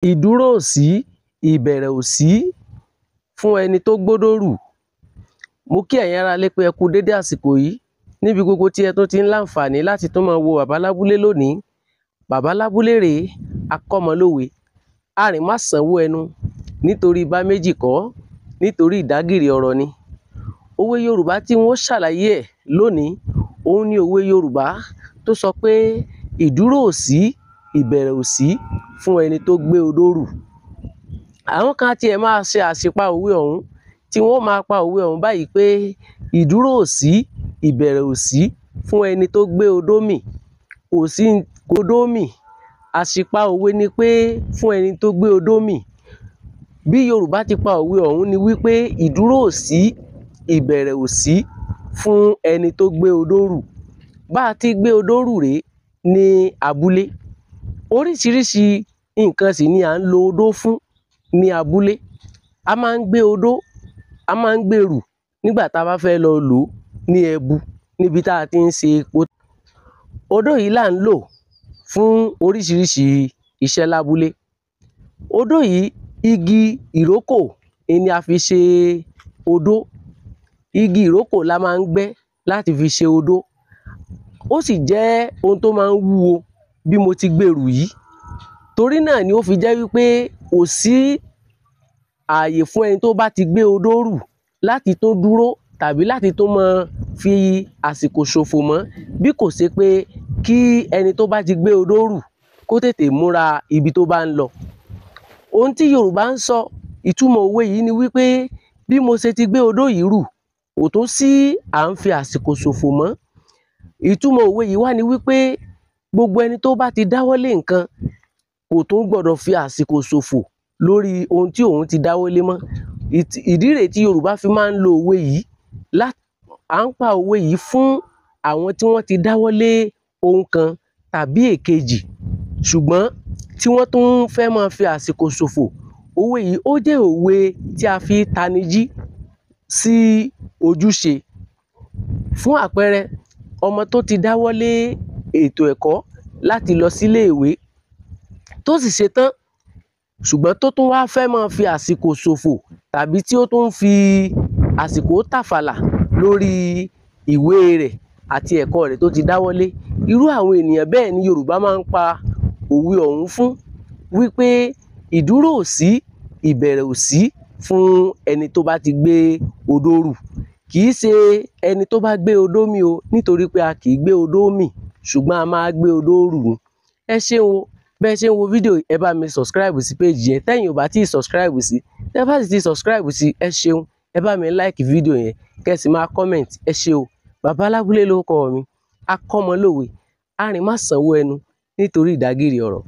Ìdúró ò sí, ìbẹ̀rẹ̀ ò sí fún ẹni tó gbódórù. Mo kí ẹ̀yin ará ilé pé ẹ kú dédé àsìkò yìí níbi gbogbo tí ẹ tún ti ń láǹfààní láti tún máa wo Bàbá Lábúlé lónìí. Bàbá Lábúlé rèé, akọ́mọlówe, arìn má sanwó ẹnu, nítorí bá méjì kọ́, nítorí ìdágìrì ọ̀rọ̀ ni. Òwe Yorùbá tí wọ́n ṣàlàyé ẹ̀ lónìí, òun ni òwe Yorùbá tó sọ pé ìdúró ò sí, ìbẹ̀rẹ̀ ò sí fún ẹni tó gbé odó rù. Àwọn kan tiẹ̀ máa ṣe àṣìpa òwe ọ̀hún, tí wọ́n máa pa òwe ọ̀hún báyìí pé ìdúró ò sí, ìbẹ̀rẹ̀ ò sí fún ẹni tó gbé odó mì. Kò sí odó mì, àṣìpa òwe ni pé fún ẹni tó gbé odó mì. Bí Yorùbá ti pa òwe ọ̀hún ni wípé ìdúró ò sí, ìbẹ̀rẹ̀ ò sí fún ẹni tó gbé odó rù. Bá a ti gbé odó rù rèé ní abúlé. Oríṣiríṣi nǹkan sì ni à ń lo odó fún ní abúlé. A máa ń gbé odó, a máa ń gbé rù nígbà tá a bá fẹ́ lọ lò ó ní ẹbu, níbi tá a ti ń ṣe epo. Odó yìí là ń lò fún oríṣiríṣi iṣẹ́ lábúlé. Odó yìí, igi ìrókò ni a fi ṣe odó. Igi ìrókò la máa ń gbẹ́ láti fi ṣe odó. Ó sì jẹ́ ohun tó máa ń wúwo bí mo ti gbé rù yìí. Torí náà ni ó fi jẹ́ wípé kò sí ààyè fún ẹni tó bá ti gbé odó rù láti tó dúró tàbí láti tó máa fi àsìkò ṣòfò mọ́, bí kò ṣe pé kí ẹni tó bá ti gbé odó rù kó tètè múra ibi tó bá ń lọ. Ohun tí Yorùbá ń sọ, ìtumọ̀ òwe yìí ni wípé bí mo ṣe ti gbé odó yìí rù, kò tún sí à ń fi àsìkò ṣòfò mọ́. Ìtumọ̀ òwe yìí wá ni wípé gbogbo ẹni tó bá ti dáwọ́lé nǹkan kò tún gbọdọ̀ fi àsìkò ṣòfò lórí ohun tí òun ti dáwọ́lé mọ́. Ìdí rèé tí Yorùbá fi máa ń lo òwe yìí. À ń pa òwe yìí fún àwọn tí wọ́n ti dáwọ́lé ohun kan tàbí èkejì, ṣùgbọ́n tí wọ́n tún fẹ́ máa fi àsìkò ṣòfò. Òwe yìí ó jẹ́ òwe tí a fi tanijí sí ojúṣe. Fún àpẹẹrẹ, ọmọ tó ti dáwọ́lé ètò ẹ̀kọ́ láti lọ sílé ìwé, tó sì ṣetán, ṣùgbọ́n tó tún wá fẹ́ máa fi àsìkò ṣòfò tàbí tí ó tún fi àsìkò tàfàlà lórí ìwé rẹ̀ àti ẹ̀kọ́ rẹ̀ tó ti dáwọ́lé. Irú àwọn ènìyàn bẹ́ẹ̀ ni Yorùbá máa ń pa òwe ọ̀hún fún, wípé ìdúró ò sí, ìbẹ̀rẹ̀ ò sí fún ẹni tó bá ti gbé odó rù. Kì í ṣe ẹni tó bá gbé odó mì o, nítorí pé a kì í gbé odó mì, ṣùgbọ́n a máa gbé odó rù. Ẹ ṣeun o, bẹ́ẹ̀ ṣe ń wo fídíò yìí, ẹ bá mi subscribe sí page yẹn. Tẹ́yin ò bá tí ì subscribe sí, tẹ́ bá sì ti subscribe sí, ẹ ṣeun, ẹ bá mi like fídíò yẹn, kẹ́ sì máa comment. Ẹ ṣé o. Bàbá Lábúlé lórúkọ mi, akọ́mọlówe, arìn má sanwó ẹnu, nítorí ìdágìrì ọ̀rọ̀.